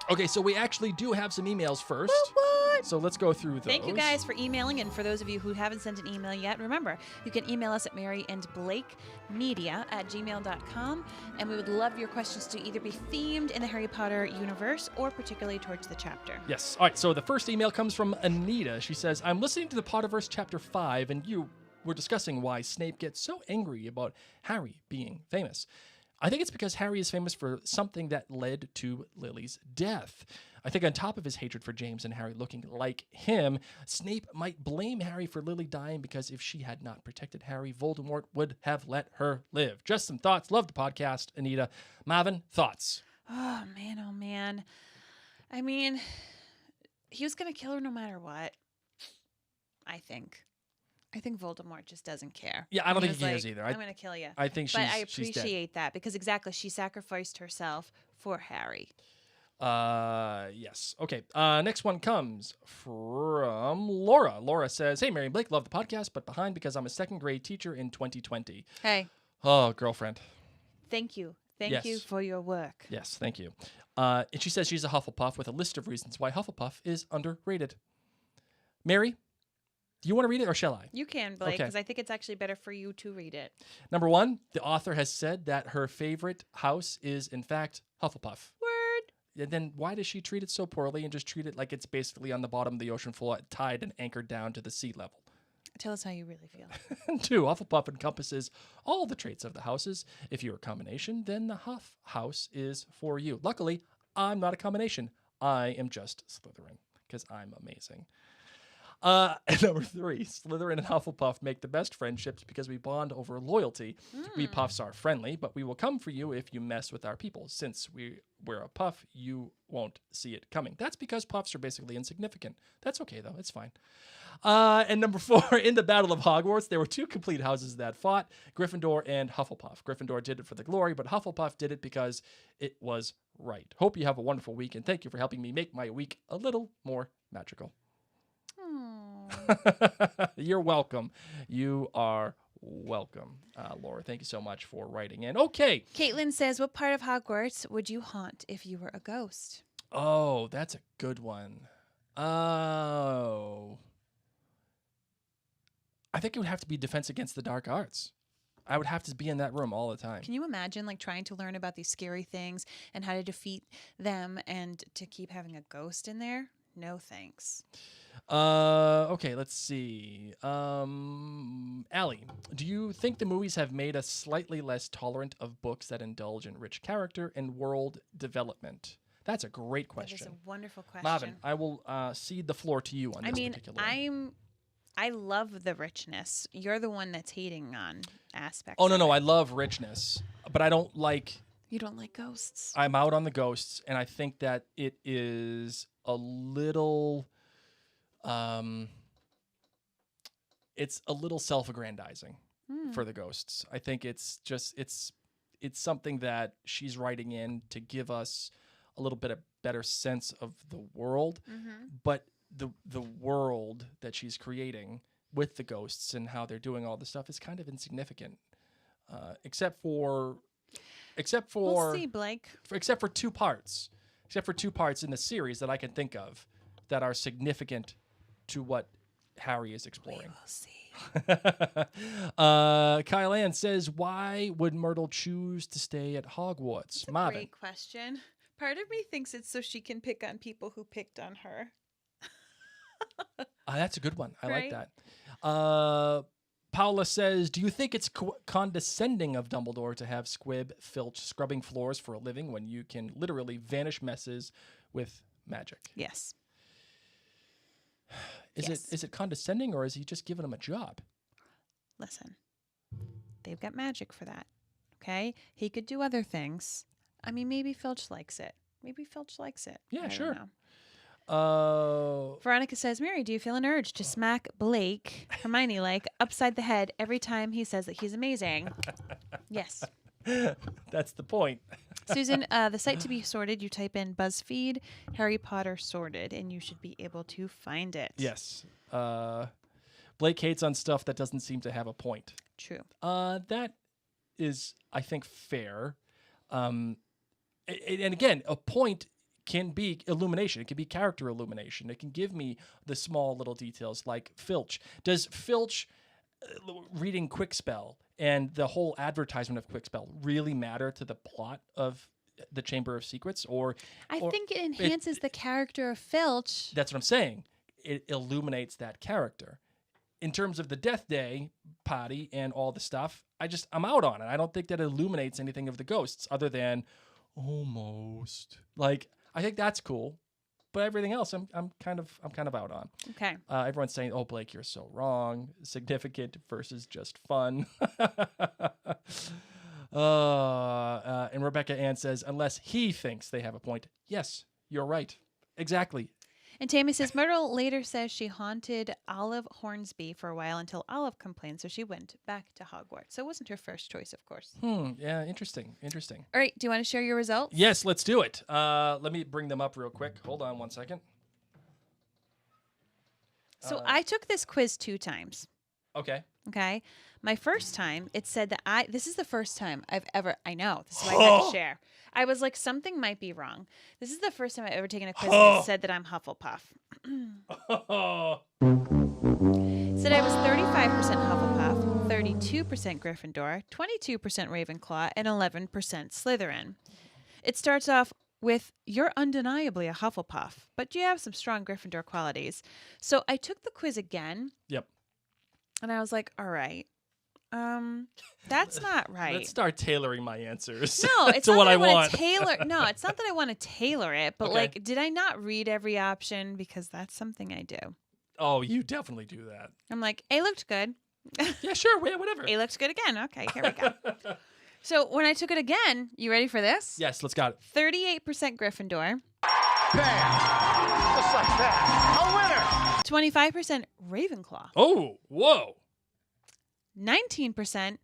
Okay, so we actually do have some emails first. What? So let's go through those. Thank you guys for emailing, and for those of you who haven't sent an email yet, remember, you can email us at maryandblakemedia@gmail.com, and we would love your questions to either be themed in the Harry Potter universe or particularly towards the chapter. Yes. All right, so the first email comes from Anita. She says, I'm listening to the Potterverse Chapter 5, and you were discussing why Snape gets so angry about Harry being famous. I think it's because Harry is famous for something that led to Lily's death. I think on top of his hatred for James and Harry looking like him, Snape might blame Harry for Lily dying because if she had not protected Harry, Voldemort would have let her live. Just some thoughts. Love the podcast, Anita. Marvin, thoughts? Oh, man. I mean, he was going to kill her no matter what, I think. I think Voldemort just doesn't care. Yeah, I don't He think was he cares like, either. I'm going to kill you. I think But I she's dead. appreciate that because exactly, she sacrificed herself for Harry. Yes. Okay. Next one comes from Laura. Laura says, "Hey, Mary and Blake, love the podcast, but behind because I'm a second grade teacher in 2020. Hey, Oh, girlfriend. thank you. Thank you Yes. for your work. Yes, thank you. And she says she's a Hufflepuff with a list of reasons why Hufflepuff is underrated. Mary, do you want to read it or shall I? You can, Blake, Okay. because I think it's actually better for you to read it. Number one, the author has said that her favorite house is, in fact, Hufflepuff. Word. And then why does she treat it so poorly and just treat it like it's basically on the bottom of the ocean floor, tied and anchored down to the sea level? Tell us how you really feel. And two, Hufflepuff encompasses all the traits of the houses. If you're a combination, then the Huff house is for you. Luckily, I'm not a combination. I am just Slytherin because I'm amazing. And number three, Slytherin and Hufflepuff make the best friendships because we bond over loyalty. We Puffs are friendly, but we will come for you if you mess with our people. Since we're a Puff, you won't see it coming. That's because Puffs are basically insignificant. That's okay, though. It's fine. And number four, in the Battle of Hogwarts, there were two complete houses that fought, Gryffindor and Hufflepuff. Gryffindor did it for the glory, but Hufflepuff did it because it was right. Hope you have a wonderful week, and thank you for helping me make my week a little more magical. You're welcome. You are welcome, Laura. Thank you so much for writing in. Okay. Caitlin says, what part of Hogwarts would you haunt if you were a ghost? Oh, that's a good one. Oh. I think it would have to be Defense Against the Dark Arts. I would have to be in that room all the time. Can you imagine like trying to learn about these scary things and how to defeat them and to keep having a ghost in there? No thanks. Okay, let's see. Allie, do you think the movies have made us slightly less tolerant of books that indulge in rich character and world development? That's a great question. That is a wonderful question. Marvin, I will cede the floor to you on this particular one. I love the richness. You're the one that's hating on aspects. Oh, no, of no, it. I love richness, but I don't like... You don't like ghosts. I'm out on the ghosts, and I think that it is a little... it's a little self-aggrandizing for the ghosts. I think it's just it's something that she's writing in to give us a little bit of better sense of the world, but the world that she's creating with the ghosts and how they're doing all this stuff is kind of insignificant, except for We'll see, Blake. except for two parts in the series that I can think of that are significant to what Harry is exploring. We'll see. Kyle Ann says, why would Myrtle choose to stay at Hogwarts? That's a Marvin. great question. Part of me thinks it's so she can pick on people who picked on her. That's a good one. I like Right? that. Paula says, do you think it's condescending of Dumbledore to have Squib Filch scrubbing floors for a living when you can literally vanish messes with magic? Yes. Is it condescending, or is he just giving him a job? Listen, they've got magic for that. Okay? He could do other things. I mean, maybe Filch likes it. Yeah, I sure. don't know. Veronica says, Mary, do you feel an urge to smack Blake, Hermione-like, upside the head every time he says that he's amazing? Yes. That's the point. Susan, the site to be sorted, you type in BuzzFeed, Harry Potter sorted, and you should be able to find it. Yes. Blake hates on stuff that doesn't seem to have a point. True. That is, I think, fair. And again, a point can be illumination. It can be character illumination. It can give me the small little details like Filch. Does Filch reading Quickspell and the whole advertisement of Quickspell really matter to the plot of the Chamber of Secrets? Or I think it enhances the character of Filch. that's what I'm saying. It illuminates that character. In terms of the Deathday party and all the stuff, I'm out on it. I don't think that illuminates anything of the ghosts other than almost. Like, I think that's cool, but everything else I'm kind of out on. Okay. Everyone's saying, "Oh, Blake, you're so wrong. Significant versus just fun." And Rebecca Ann says, "Unless he thinks they have a point." Yes, you're right. Exactly. And Tammy says Myrtle later says she haunted Olive Hornsby for a while until Olive complained, so she went back to Hogwarts. So it wasn't her first choice, of course. Yeah, interesting. All right, do you want to share your results? Yes, let's do it. Let me bring them up real quick. Hold on 1 second. So I took this quiz 2 times. Okay. Okay. My first time, it said that this is the first time I know, this is why I had to share. I was like, something might be wrong. This is the first time I've ever taken a quiz that said that I'm Hufflepuff. It said I was 35% Hufflepuff, 32% Gryffindor, 22% Ravenclaw, and 11% Slytherin. It starts off with, you're undeniably a Hufflepuff, but you have some strong Gryffindor qualities. So I took the quiz again. Yep. And I was like, all right, that's not right. Let's start tailoring my answers. No, it's to not what that I want want. to tailor. No, it's not that I want to tailor it, but Okay. like, did I not read every option? Because that's something I do. Oh, you definitely do that. I'm like, A looked good. Yeah, sure. Yeah, whatever. A looks good again. Okay, here we go. So when I took it again, you ready for this? Yes, let's got it. 38% Gryffindor, Bam! Just like that. A winner! 25% Ravenclaw, Oh, whoa. 19%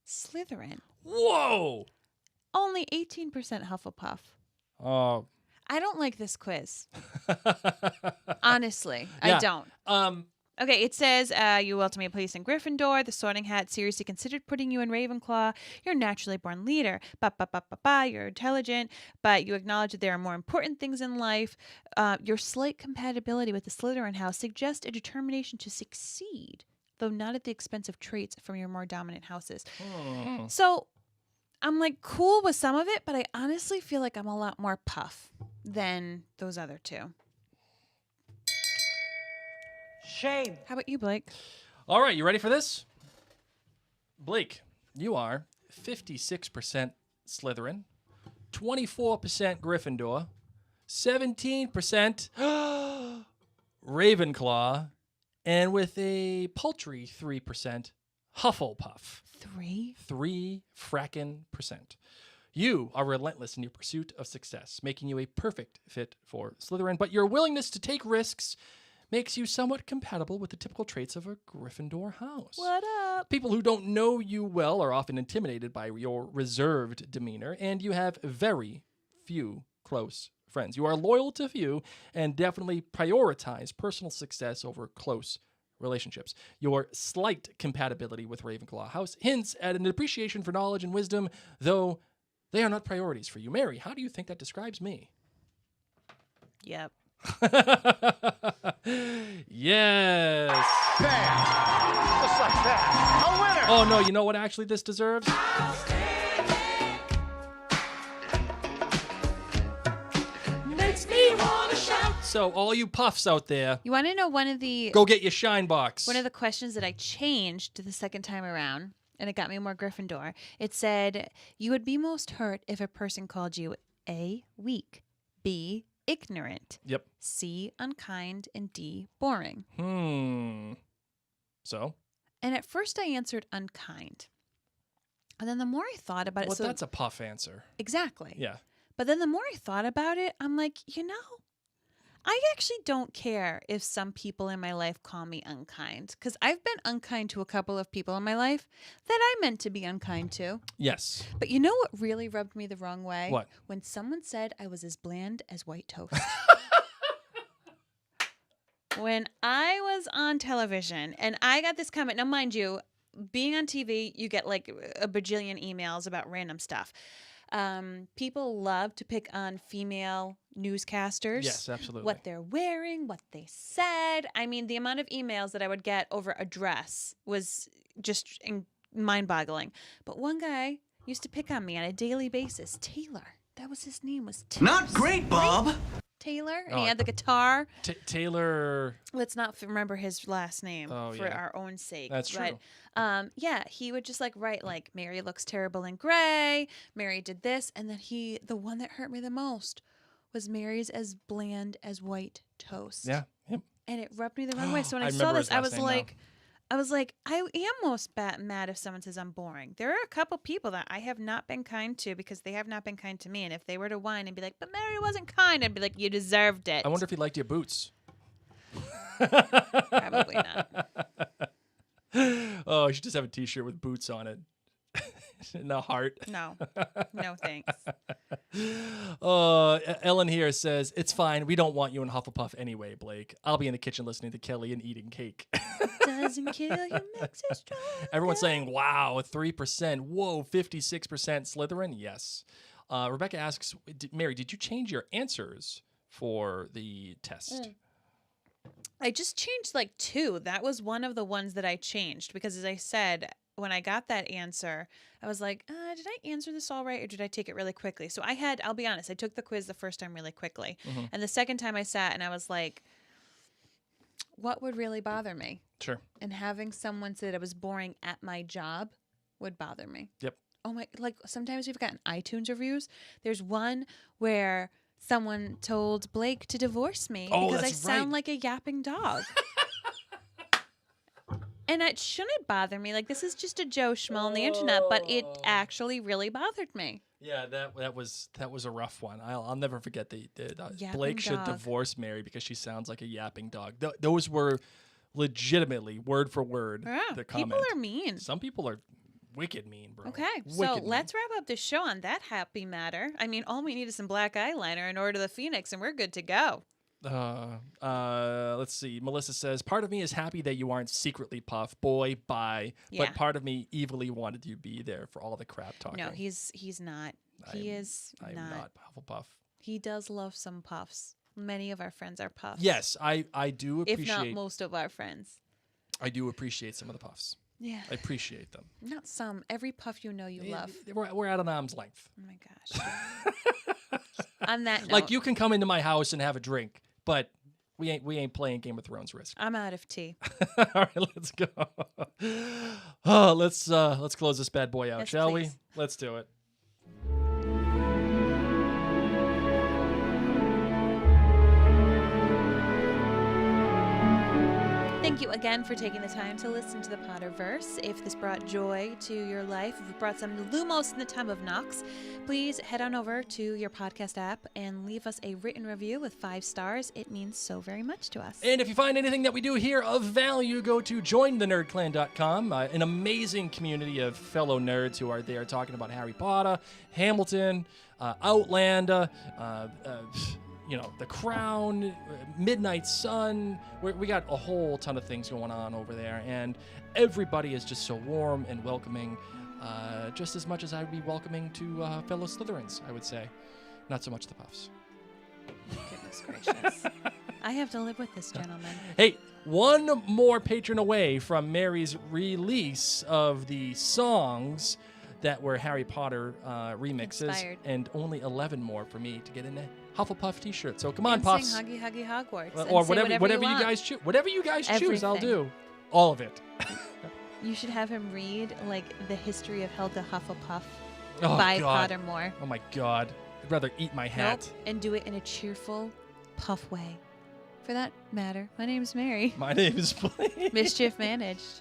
Slytherin, Whoa. only 18% Hufflepuff. Oh. I don't like this quiz. Honestly, Yeah. I don't. Okay, it says you ultimately place in Gryffindor. The Sorting Hat seriously considered putting you in Ravenclaw. You're a naturally born leader. You're intelligent, but you acknowledge that there are more important things in life. Your slight compatibility with the Slytherin house suggests a determination to succeed, though not at the expense of traits from your more dominant houses. So I'm like cool with some of it, but I honestly feel like I'm a lot more Puff than those other two. Shame. How about you, Blake? All right, you ready for this? Blake, you are 56% Slytherin, 24% Gryffindor, 17% Ravenclaw, and with a paltry 3% Hufflepuff. 3 frackin' percent. You are relentless in your pursuit of success, making you a perfect fit for Slytherin, but your willingness to take risks makes you somewhat compatible with the typical traits of a Gryffindor house. What up? People who don't know you well are often intimidated by your reserved demeanor, and you have very few close friends. You are loyal to few and definitely prioritize personal success over close relationships. Your slight compatibility with Ravenclaw house hints at an appreciation for knowledge and wisdom, though they are not priorities for you. Mary, how do you think that describes me? Yep. Yes. Bam! Just like that. A winner! Oh no, you know what actually this deserves? Makes me wanna shout. So all you puffs out there, You want to know one of the go get your shine box. questions that I changed the second time around, and it got me more Gryffindor. It said you would be most hurt if a person called you A, weak, B, ignorant, Yep. C, unkind, and D, boring. So? And at first I answered unkind. And then the more I thought about Well, it, that's a puff answer. exactly. Yeah. But then the more I thought about it, I'm like, I actually don't care if some people in my life call me unkind, because I've been unkind to a couple of people in my life that I meant to be unkind to. Yes. But you know what really rubbed me the wrong way? What? When someone said I was as bland as white toast. When I was on television and I got this comment, now mind you, being on TV, you get like a bajillion emails about random stuff. People love to pick on female newscasters. Yes, absolutely. What they're wearing, what they said. I mean, the amount of emails that I would get over a dress was just mind-boggling. But one guy used to pick on me on a daily basis. Taylor. That was his name, was Taylor. Not great, Bob. Taylor. And Oh, he had the guitar. Taylor. Let's not remember his last name Oh, for yeah. our own sake. That's true. But, yeah, he would just like write like Mary looks terrible in gray. Mary did this, and then the one that hurt me the most was Mary's as bland as white toast. Yeah. Yep. And it rubbed me the wrong way. So when I I saw remember this, his I last was name now. like, I was like, I am most mad if someone says I'm boring. There are a couple people that I have not been kind to because they have not been kind to me. And if they were to whine and be like, but Mary wasn't kind, I'd be like, you deserved it. I wonder if he liked your boots. Probably not. Oh, you should just have a T-shirt with boots on it. And a heart. No. No, thanks. Ellen here says, it's fine. We don't want you in Hufflepuff anyway, Blake. I'll be in the kitchen listening to Kelly and eating cake. Doesn't kill you, makes you strong. Everyone's saying, wow, 3%. Whoa, 56% Slytherin? Yes. Rebecca asks, Mary, did you change your answers for the test? I just changed like 2. That was one of the ones that I changed because, as I said, when I got that answer, I was like, did I answer this all right or did I take it really quickly? So I'll be honest, I took the quiz the first time really quickly. Mm-hmm. And the second time I sat and I was like, what would really bother me? Sure. And having someone say that I was boring at my job would bother me. Yep. Oh my, like sometimes we've gotten iTunes reviews. There's one where someone told Blake to divorce me because I sound like a yapping dog. And it shouldn't bother me. Like, this is just a Joe Schmo on the internet, but it actually really bothered me. Yeah, that was a rough one. I'll never forget the Yapping Blake should dog. divorce Mary because she sounds like a yapping dog. Those were legitimately word for word Yeah, the comment. people are mean. Some people are wicked mean, bro. Okay, so Wicked mean. let's wrap up the show on that happy matter. I mean, all we need is some black eyeliner in order to the Phoenix, and we're good to go. Let's see. Melissa says, part of me is happy that you aren't secretly Puff. Boy, bye. Yeah. But part of me evilly wanted you to be there for all the crap talking. No, he's not. He is I'm not. not Hufflepuff. He does love some puffs. Many of our friends are puffs. Yes, I do appreciate. If not most of our friends. I do appreciate some of the puffs. Yeah. I appreciate them. Not some. Every puff you know you love. We're at an arm's length. Oh my gosh. On that note, Like you can come into my house and have a drink, but we ain't playing Game of Thrones Risk. I'm out of tea. All right, let's go. Oh, let's close this bad boy out, Yes, shall please. we? Let's do it. Thank you again for taking the time to listen to the Potterverse. If this brought joy to your life, if it brought some Lumos in the time of Nox, please head on over to your podcast app and leave us a written review with 5 stars. It means so very much to us. And if you find anything that we do here of value, go to jointhenerdclan.com, an amazing community of fellow nerds who are there talking about Harry Potter, Hamilton, Outlander, The Crown, Midnight Sun. We got a whole ton of things going on over there, and everybody is just so warm and welcoming, just as much as I would be welcoming to fellow Slytherins, I would say. Not so much the Puffs. Goodness gracious. I have to live with this gentleman. Hey, one more patron away from Mary's release of the songs that were Harry Potter remixes, Inspired. and only 11 more for me to get in a Hufflepuff t-shirt. So come on, And Puffs. sing Huggy Huggy Hogwarts. and Or say whatever you want. guys choose. Whatever you guys choose, I'll Everything. do. All of it. You should have him read like the history of Helga Hufflepuff Oh, by God. Pottermore. Oh, my God. I'd rather eat my hat. Nope. And do it in a cheerful, puff way. For that matter, my name's Mary. My name is Blake. Mischief managed.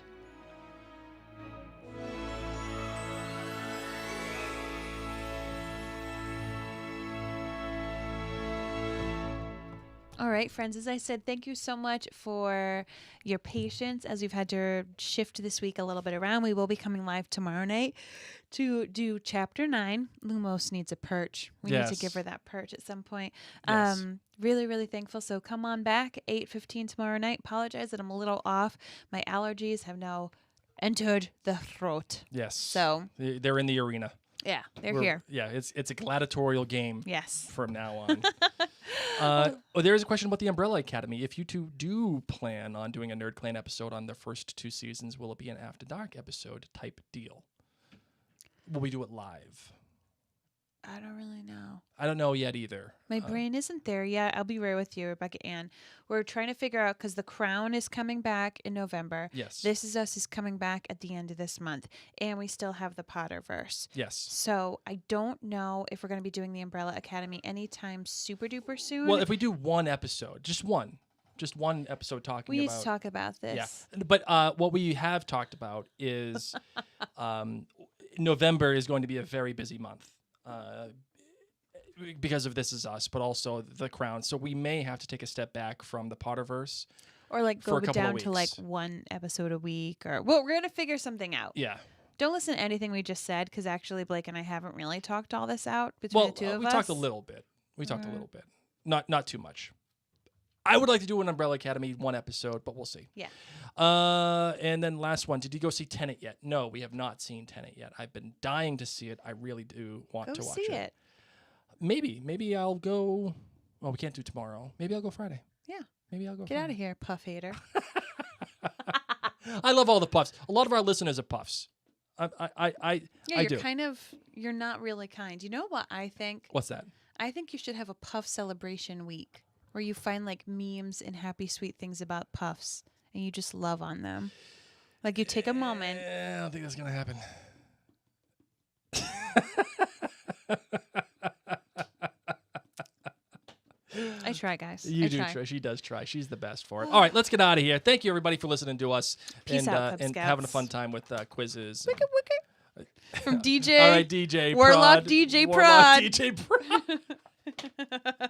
All right, friends, as I said, thank you so much for your patience as we've had to shift this week a little bit around. We will be coming live tomorrow night to do Chapter 9. Lumos needs a perch. We need to Yes. give her that perch at some point. Yes. Really, really thankful. So come on back, 8:15 tomorrow night. Apologize that I'm a little off. My allergies have now entered the throat. Yes. So, They're in the arena. yeah, they're We're- here. Yeah, it's a gladiatorial game Yes. from now on. There is a question about the Umbrella Academy. If you two do plan on doing a Nerd Clan episode on the first 2 seasons, will it be an After Dark episode type deal? Will we do it live? I don't really know. I don't know yet either. My brain isn't there yet. I'll be right with you, Rebecca Ann. We're trying to figure out because The Crown is coming back in November. Yes. This Is Us is coming back at the end of this month. And we still have the Potterverse. Yes. So I don't know if we're going to be doing the Umbrella Academy anytime super duper soon. Well, if we do one episode, just one, just one episode talking We need about. to talk about this. Yeah, but what we have talked about is November is going to be a very busy month because of This Is Us, but also The Crown. So we may have to take a step back from the Potterverse. Or like For go a couple of down to like weeks. one episode a week, or well, we're gonna figure something out. Yeah. Don't listen to anything we just said, because actually Blake and I haven't really talked all this out between Well, the two of we us. talked a little bit. We talked a little bit. Not too much. I would like to do an Umbrella Academy one episode, but we'll see. Yeah. And then last one. Did you go see Tenet yet? No, we have not seen Tenet yet. I've been dying to see it. I really do want Go to watch see it. Maybe I'll go. Well, we can't do tomorrow. Maybe I'll go Friday. Yeah. Maybe I'll go. Get out Friday. of here, puff hater. I love all the puffs. A lot of our listeners are puffs. Yeah, I you're do. you're not really kind. You know what I think? What's that? I think you should have a puff celebration week where you find like memes and happy sweet things about puffs and you just love on them. Like you take a moment. I don't think that's gonna happen. I try, guys. You I do try. try. She does try. She's the best for it. All right, let's get out of here. Thank you, everybody, for listening to us Peace out, Cub and Scouts. having a fun time with quizzes. Wicked, wicked. From DJ. All right, DJ Warlock Prod. DJ Warlock Prod. DJ Prod.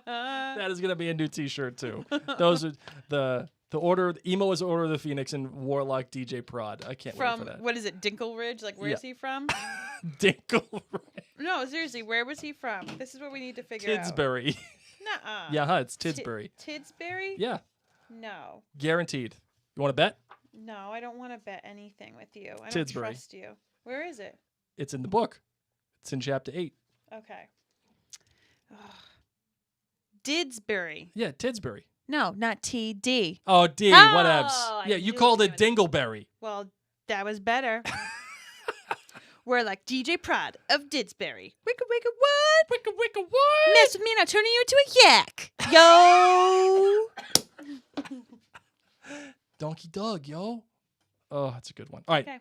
That is gonna be a new T-shirt too. Those are the order. Emo is Order of the Phoenix and Warlock DJ Prod. I can't wait From for that. what is it, Dinkle Ridge? Like where is Yeah. he from? Dinkle No, seriously, where was he from? This is what we need to figure out. Tidsbury. Nuh-uh. Yeah, it's Tidsbury. Tidsbury? Yeah, No. guaranteed. You want to bet? No, I don't want to bet anything with you. I don't Tidsbury. trust you. Where is it? It's in the book. It's in chapter 8. Okay. Ugh. Didsbury. Yeah, Tidsbury. No, not TD. Oh, D, Oh, whatevs. I Yeah, knew you it called was it gonna- Dingleberry. Well, that was better. We're like DJ Prod of Didsbury. Wicka wicka what? Wicka wicka what? Mess with me and I'll turn you into a yak. Yo. Donkey Dog, yo. Oh, that's a good one. All right. Okay.